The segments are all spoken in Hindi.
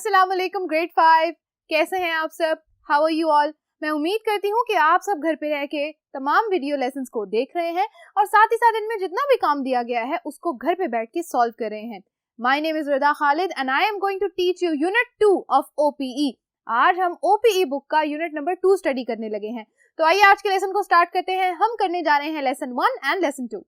अस्सलाम वालेकुम ग्रेड 5। कैसे हैं आप सब? How are you all? मैं उम्मीद करती हूँ कि आप सब घर पे रह के तमाम वीडियो लेसन्स को देख रहे हैं और साथ ही साथ इनमें जितना भी काम दिया गया है उसको घर पे बैठ के सॉल्व कर रहे हैं। My name is Rida Khalid and I am going to teach you unit 2 of OPE। आज हम OPE बुक का यूनिट नंबर 2 स्टडी करने लगे हैं। तो आइए आज के लेसन को स्टार्ट करते हैं। हम करने जा रहे हैं लेसन 1 एंड लेसन 2।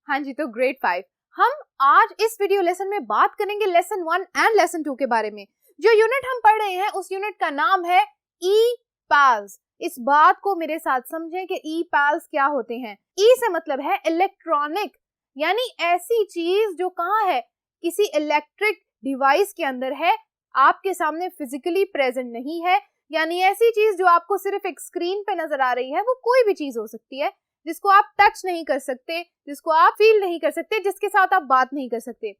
हाँ जी, तो ग्रेड 5 हम आज इस वीडियो लेसन में बात करेंगे लेसन 1 एंड लेसन 2 के बारे में। जो यूनिट हम पढ़ रहे हैं उस यूनिट का नाम है ई-पैल्स। इस बात को मेरे साथ समझें कि ई-पैल्स क्या होते हैं। ई से मतलब है इलेक्ट्रॉनिक, यानी ऐसी चीज जो कहाँ है, किसी इलेक्ट्रिक डिवाइस के अंदर है, आपके सामने फिजिकली प्रेजेंट नहीं है। यानी ऐसी चीज जो आपको सिर्फ एक स्क्रीन पे नजर आ रही है, वो कोई भी चीज हो सकती है जिसको आप टच नहीं कर सकते, जिसको आप फील नहीं कर सकते, जिसके साथ आप बात नहीं कर सकते।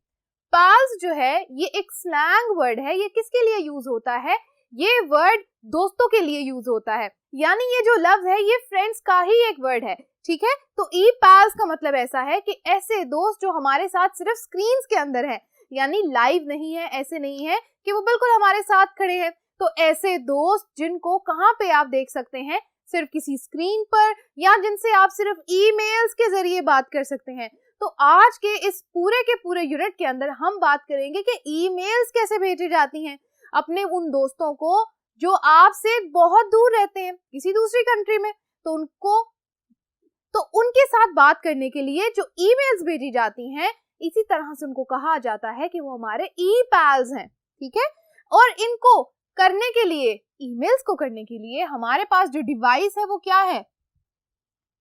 पाल्स जो है ये एक स्लैंग वर्ड है। ये किसके लिए यूज होता है? ये वर्ड दोस्तों के लिए यूज होता है, यानी ये जो लफ्ज है ये फ्रेंड्स का ही एक वर्ड है, ठीक है। तो ई पाल्स का मतलब ऐसा है कि ऐसे दोस्त जो हमारे साथ सिर्फ स्क्रीन के अंदर है, यानी लाइव नहीं है, ऐसे नहीं है कि वो बिल्कुल हमारे साथ खड़े हैं। तो ऐसे दोस्त जिनको कहाँ पे आप देख सकते हैं, सिर्फ किसी स्क्रीन पर, या जिनसे आप सिर्फ ईमेल्स के जरिए बात कर सकते हैं। तो आज के इस पूरे के पूरे यूनिट के अंदर हम बात करेंगे कि ईमेल्स कैसे भेजी जाती हैं अपने उन दोस्तों को जो आपसे बहुत दूर रहते हैं किसी दूसरी कंट्री में। तो उनके साथ बात करने के लिए जो ईमेल्स भेजी जाती हैं, इसी तरह से उनको कहा जाता है कि वो हमारे ई-पैल्स हैं, ठीक है। और इनको करने के लिए, ईमेल्स को करने के लिए हमारे पास जो डिवाइस है वो क्या है?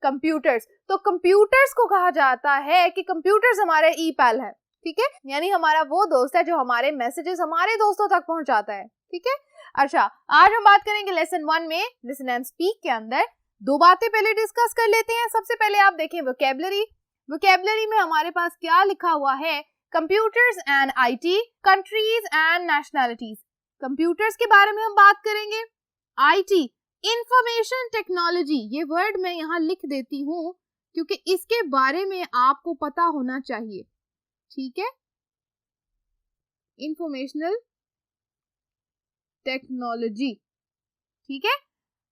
कंप्यूटर्स। तो कंप्यूटर्स को कहा जाता है कि कंप्यूटर्स हमारे ई-पैल है, ठीक है। यानी हमारा वो दोस्त है जो हमारे मैसेजेस हमारे दोस्तों तक पहुंचाता है, ठीक है। अच्छा, आज हम बात करेंगे लेसन 1 में लिसन एंड स्पीक के अंदर दो बातें पहले डिस्कस कर लेते हैं। सबसे पहले आप देखें वोकैबुलरी। वोकैबुलरी में हमारे पास क्या लिखा हुआ है? Computers and IT, countries and nationalities. Computers के बारे में हम बात करेंगे। IT, इंफॉर्मेशन टेक्नोलॉजी, ये वर्ड मैं यहाँ लिख देती हूँ क्योंकि इसके बारे में आपको पता होना चाहिए, ठीक है। इंफॉर्मेशनल टेक्नोलॉजी, ठीक है,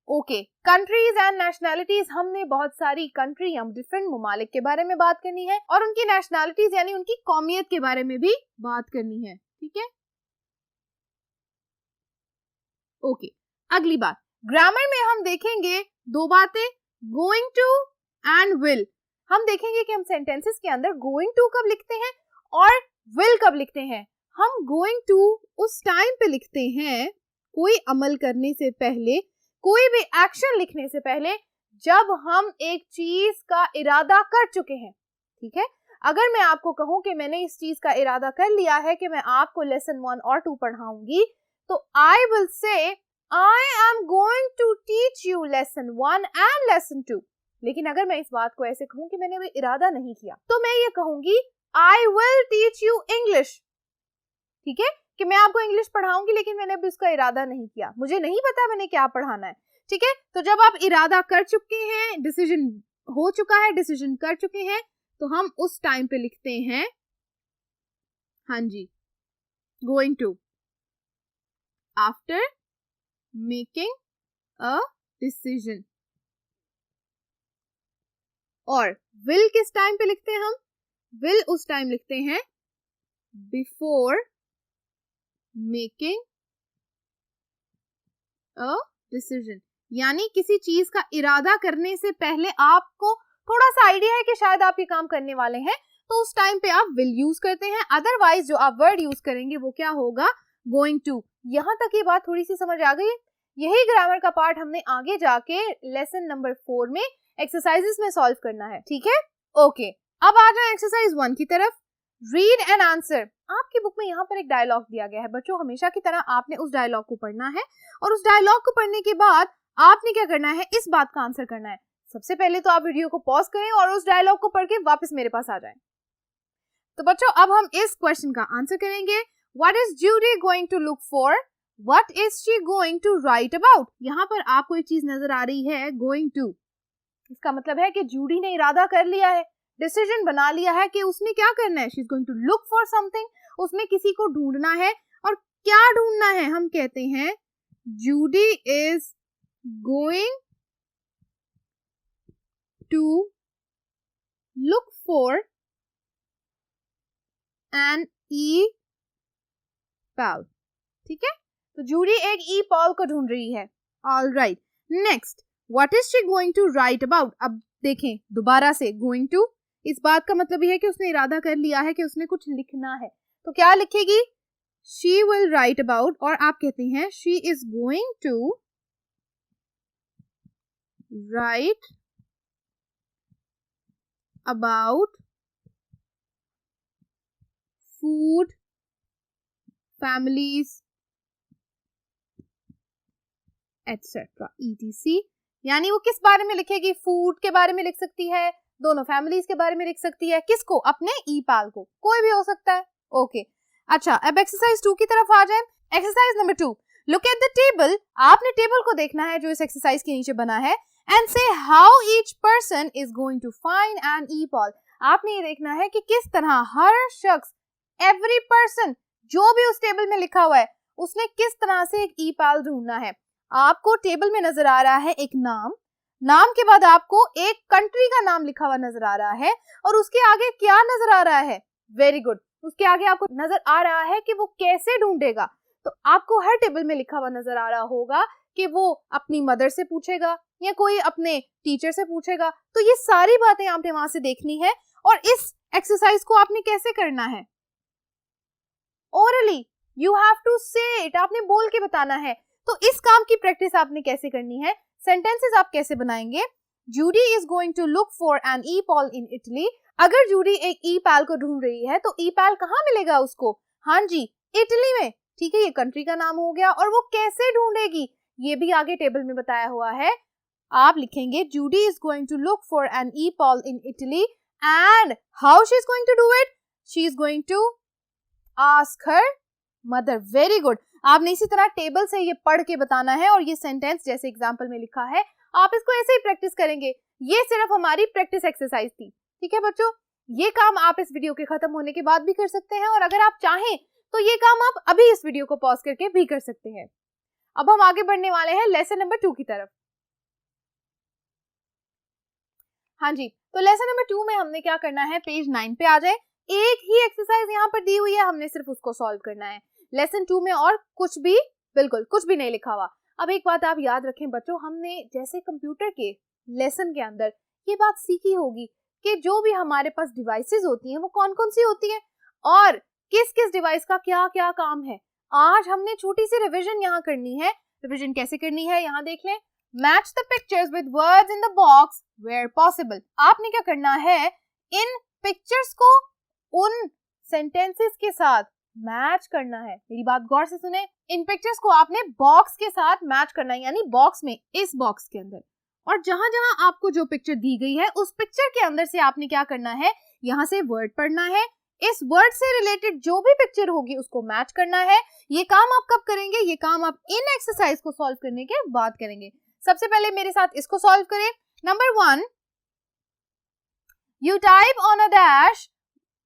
ओके। कंट्रीज एंड नेशनैलिटीज, हमने बहुत सारी कंट्री, हम डिफरेंट ममालिक के बारे में बात करनी है और उनकी नेशनैलिटीज यानी उनकी कौमियत के बारे में भी बात करनी है, ठीक है, ओके। अगली बात, ग्रामर में हम देखेंगे दो बातें, गोइंग टू एंड विल। हम देखेंगे कि हम सेंटेंसेस के अंदर गोइंग टू कब लिखते हैं और विल कब लिखते हैं। हम गोइंग टू उस टाइम पे लिखते हैं, कोई अमल करने से पहले, कोई भी एक्शन लिखने से पहले, जब हम एक चीज का इरादा कर चुके हैं, ठीक है। अगर मैं आपको कहूं कि मैंने इस चीज का इरादा कर लिया है कि मैं आपको लेसन 1 और 2 पढ़ाऊंगी, तो I will say I am going to teach you lesson 1 and lesson 2। लेकिन अगर मैं इस बात को ऐसे कहूं कि मैंने भी इरादा नहीं किया, तो मैं ये कहूंगी I will teach you English, ठीक है, कि मैं आपको इंग्लिश पढ़ाऊंगी लेकिन मैंने अभी उसका इरादा नहीं किया, मुझे नहीं पता मैंने क्या पढ़ाना है, ठीक है। तो जब आप इरादा कर चुके हैं, डिसीजन हो चुका है, डिसीजन कर चुके हैं, तो हम उस टाइम पे लिखते हैं, हाँ जी, going to, after making a decision. और विल किस टाइम पे लिखते हैं हम? विल उस टाइम लिखते हैं बिफोर मेकिंग अ डिसीजन, यानी किसी चीज का इरादा करने से पहले आपको थोड़ा सा आइडिया है कि शायद आप ये काम करने वाले हैं, तो उस टाइम पे आप विल यूज करते हैं। अदरवाइज जो आप वर्ड यूज करेंगे वो क्या होगा? Going to. यहाँ तक ये बात थोड़ी सी समझ आ गई? यही ग्रामर का पार्ट हमने आगे जाके लेसन नंबर 4 में एक्सरसाइजेस में सॉल्व करना है, ठीक है, ओके। अब आ जाए एक्सरसाइज 1 की तरफ। Read and answer. आपकी बुक में यहाँ पर एक डायलॉग दिया गया है बच्चों, हमेशा की तरह आपने उस डायलॉग को पढ़ना है और उस डायलॉग को पढ़ने के बाद आपने क्या करना है? इस बात का आंसर करना है। सबसे पहले तो आप वीडियो को पॉज करें और उस डायलॉग को पढ़ के वापस मेरे पास आ जाएं। तो बच्चों अब हम इस क्वेश्चन का आंसर करेंगे। What is Judy going to look for? What is she going to write about? यहाँ पर आपको एक चीज नजर आ रही है, going to। इसका मतलब है कि जूडी ने इरादा कर लिया है, डिसीजन बना लिया है कि उसने क्या करना है, she is going to look for something, उसने किसी को ढूंढना है, और क्या ढूंढना है, हम कहते हैं Judy is going to look for an e pal. ठीक है, तो जूडी एक ई पॉल को ढूंढ रही है। All right, next, what is she going to write about. अब देखें दोबारा से, गोइंग टू इस बात का मतलब यह है कि उसने इरादा कर लिया है कि उसने कुछ लिखना है, तो क्या लिखेगी, शी विल राइट अबाउट, और आप कहते हैं she is going to write about food, families, etcetera etc। यानी वो किस बारे में लिखेगी, फूड के बारे में लिख सकती है, दोनों फैमिलीज के बारे में लिख सकती है, किसको, अपने ई पाल को, कोई भी हो सकता है। ओके, अच्छा, अब एक्सरसाइज 2 की तरफ आ जाए। Exercise number 2, look at the table. आपने टेबल को देखना है जो इस एक्सरसाइज के नीचे बना है, एंड से how each person is going to find an e pal. आपने ये देखना है कि किस तरह हर शख्स, एवरी पर्सन, जो भी उस टेबल में लिखा हुआ है, उसने किस तरह से एक ई पॉल ढूंढना है। आपको टेबल में नजर आ रहा है एक नाम, नाम के बाद आपको एक कंट्री का नाम लिखा हुआ नजर आ रहा है, और उसके आगे क्या नजर आ रहा है, वेरी गुड, उसके आगे आपको नजर आ रहा है कि वो कैसे ढूंढेगा। तो आपको हर टेबल में लिखा हुआ नजर आ रहा होगा कि वो अपनी मदर से पूछेगा या कोई अपने टीचर से पूछेगा। तो ये सारी बातें आपने वहां से देखनी है, और इस एक्सरसाइज को आपने कैसे करना है, ओरली, यू हैव टू से इट, आपने बोल के बताना है। तो इस काम की प्रैक्टिस आपने कैसे करनी है, सेंटेंसेस आप कैसे बनाएंगे, Judy is going to look for an e pal in Italy. अगर जूडी एक ई पॉल को ढूंढ रही है तो ई पॉल कहाँ मिलेगा उसको, हाँ जी, इटली में। ठीक है, ये कंट्री का नाम हो गया, और वो कैसे ढूंढेगी ये भी आगे टेबल में बताया हुआ है। आप लिखेंगे Judy is going to look for an e pal in Italy, and how she is going to do it, she is going to ask her mother. Very good, आपने इसी तरह टेबल से ये पढ़ के बताना है, और ये सेंटेंस जैसे एग्जांपल में लिखा है आप इसको ऐसे ही प्रैक्टिस करेंगे। ये सिर्फ हमारी प्रैक्टिस एक्सरसाइज थी। ठीक है बच्चों, ये काम आप इस वीडियो के खत्म होने के बाद भी कर सकते हैं, और अगर आप चाहें तो ये काम आप अभी इस वीडियो को पॉज करके भी कर सकते हैं। अब हम आगे बढ़ने वाले हैं लेसन नंबर 2 की तरफ। हाँ जी, तो लेसन नंबर 2 में हमने क्या करना है, पेज 9 पे आ जाए। एक ही एक्सरसाइज यहाँ पर दी हुई है, हमने सिर्फ उसको सॉल्व करना है। लेसन 2 में और कुछ भी, बिल्कुल कुछ भी नहीं लिखा हुआ। अब एक बात आप याद रखें बच्चों, हमने जैसे कंप्यूटर के लेसन के अंदर ये बात सीखी होगी कि जो भी हमारे पास डिवाइसेस होती हैं वो कौन कौन सी होती हैं, और किस किस डिवाइस का क्या क्या काम है। आज हमने छोटी सी रिविजन यहाँ करनी है। रिविजन कैसे करनी है, यहाँ देख लें। Match the pictures with words in the box where possible. आपने क्या करना है, इन पिक्चर्स को उन सेंटेंसेस के साथ मैच करना है। मेरी बात गौर से सुने, इन पिक्चर्स को आपने बॉक्स के साथ मैच करना है, यानी बॉक्स में, इस बॉक्स के अंदर, और जहां जहां आपको जो पिक्चर दी गई है उस पिक्चर के अंदर से आपने क्या करना है, यहाँ से वर्ड पढ़ना है, इस वर्ड से रिलेटेड जो भी पिक्चर होगी उसको मैच करना है। ये काम आप कब करेंगे, ये काम आप इन एक्सरसाइज को सॉल्व करने के बाद करेंगे। सबसे पहले मेरे साथ इसको सॉल्व करें। Number 1, you type on a dash.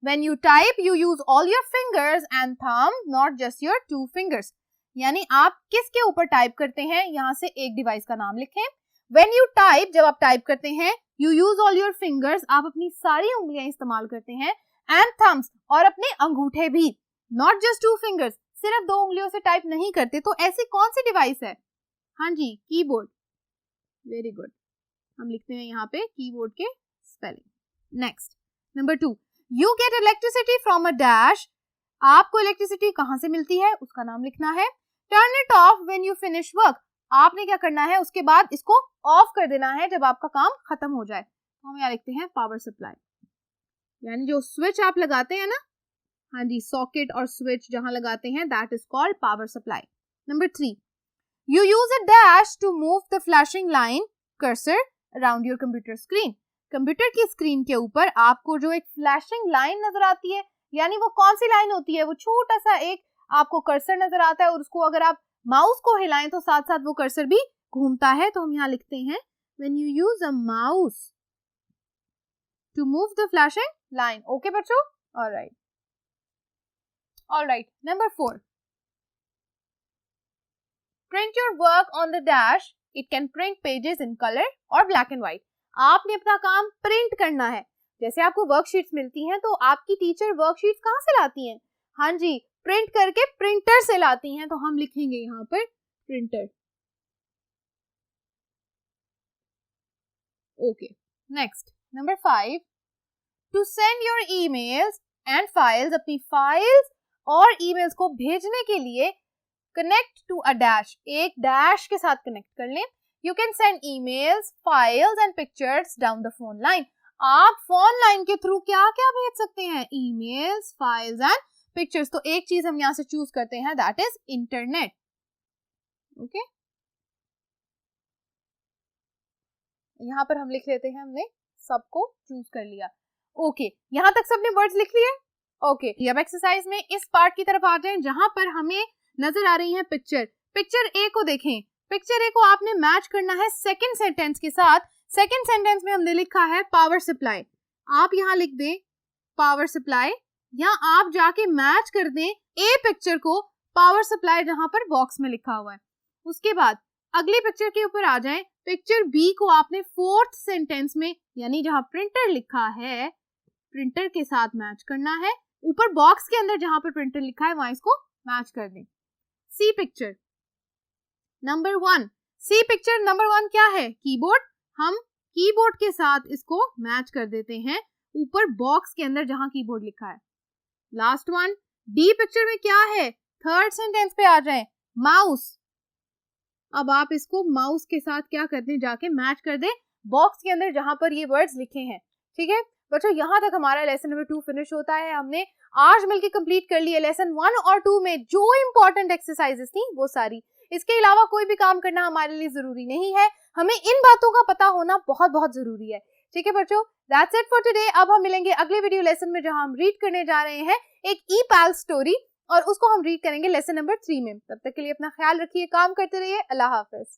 When you type, you use all your fingers and thumb, not just your 2 fingers. यानी आप किसके ऊपर टाइप करते हैं, यहाँ से एक डिवाइस का नाम लिखें। When you type, जब आप टाइप करते हैं, you use all your fingers, आप अपनी सारी उंगलियां इस्तेमाल करते हैं, and thumbs, और अपने अंगूठे भी, not just 2 fingers, सिर्फ 2 उंगलियों से टाइप नहीं करते। तो ऐसी कौन सी डिवाइस है, हाँ जी, कीबोर्ड। वेरी गुड, हम लिखते हैं यहाँ पे कीबोर्ड के spelling. Next, number 2, you get electricity from a dash. आपको इलेक्ट्रिसिटी कहाँ से मिलती है उसका नाम लिखना है। Turn it of when you finish work. आपने क्या करना है, उसके बाद इसको ऑफ कर देना है जब आपका काम खत्म हो जाए। तो हम यहाँ लिखते हैं पावर सप्लाई, यानी जो स्विच आप लगाते हैं ना, हाँ जी, सॉकेट और स्विच जहां लगाते हैं, that is called power supply. Number 3, you use a dash to move the flashing line cursor around your computer screen. Computer की स्क्रीन के ऊपर आपको जो एक फ्लैशिंग लाइन नजर आती है, यानी वो कौन सी लाइन होती है, वो छोटा सा एक आपको कर्सर नजर आता है, और उसको अगर आप माउस को हिलाएं तो साथ साथ वो कर्सर भी घूमता है। तो हम यहाँ लिखते हैं when you use a mouse to move the flashing line. Okay बच्चों, alright. Alright, number 4, print your work on the dash, it can print pages in colour और ब्लैक एंड व्हाइट। आपने अपना काम प्रिंट करना है। जैसे आपको वर्कशीट्स मिलती हैं तो आपकी टीचर वर्कशीट्स कहाँ से लाती हैं? हाँ जी, प्रिंट करके प्रिंटर से लाती हैं, तो हम लिखेंगे यहाँ पर printer. Okay, next, number 5, to send your emails and files, अपनी फाइल्स और ईमेल्स को भेजने के लिए कनेक्ट टू अ डैश, एक डैश के साथ कनेक्ट कर लें। You can send emails, files and pictures down the phone line. आप फोन लाइन के थ्रू क्या क्या भेज सकते हैं? Emails, files and pictures. तो एक चीज हम यहाँ से चूज करते हैं, दैट इज इंटरनेट। ओके, यहाँ पर हम लिख लेते हैं, हमने सबको चूज कर लिया। ओके, यहाँ तक सबने वर्ड्स लिख लिए? ओके, अब एक्सरसाइज में इस पार्ट की तरफ आ जाएं जहां पर हमें नजर आ रही है पिक्चर। पिक्चर ए को देखें। पिक्चर ए को आपने मैच करना है सेकंड सेंटेंस के साथ। सेकंड सेंटेंस में हमने लिखा है पावर सप्लाई, आप यहाँ लिख दें पावर सप्लाई, या आप जाके मैच कर दें ए पिक्चर को पावर सप्लाई जहां पर बॉक्स में लिखा हुआ है। उसके बाद अगली पिक्चर के ऊपर आ जाएं। पिक्चर बी को आपने फोर्थ सेंटेंस में, यानी जहां प्रिंटर लिखा है, प्रिंटर के साथ मैच करना है। ऊपर बॉक्स के अंदर जहां पर प्रिंटर लिखा है वहां इसको मैच कर दें। सी पिक्चर नंबर 1, सी पिक्चर नंबर 1 क्या है? कीबोर्ड। हम कीबोर्ड के साथ इसको मैच कर देते हैं ऊपर बॉक्स के अंदर जहां कीबोर्ड लिखा है। लास्ट वन, डी पिक्चर में क्या है? थर्ड सेंटेंस पे आ जाए, माउस। अब आप इसको माउस के साथ क्या कर दें, जाके मैच कर दें बॉक्स के अंदर जहां पर ये वर्ड्स लिखे हैं। ठीक है बच्चों, यहाँ तक हमारा लेसन नंबर 2 फिनिश होता है। हमने आज मिलकर कंप्लीट कर लिए लेसन 1 और 2 में जो इंपॉर्टेंट एक्सरसाइजेस थी वो सारी। इसके अलावा कोई भी काम करना हमारे लिए जरूरी नहीं है, हमें इन बातों का पता होना बहुत बहुत जरूरी है। ठीक है बच्चों, दैट्स इट फॉर टुडे। अब हम मिलेंगे अगले वीडियो लेसन में जहां हम रीड करने जा रहे हैं एक ई-पैल स्टोरी, और उसको हम रीड करेंगे लेसन नंबर 3 में। तब तक के लिए अपना ख्याल रखिए, काम करते रहिए। अल्लाह हाफिज।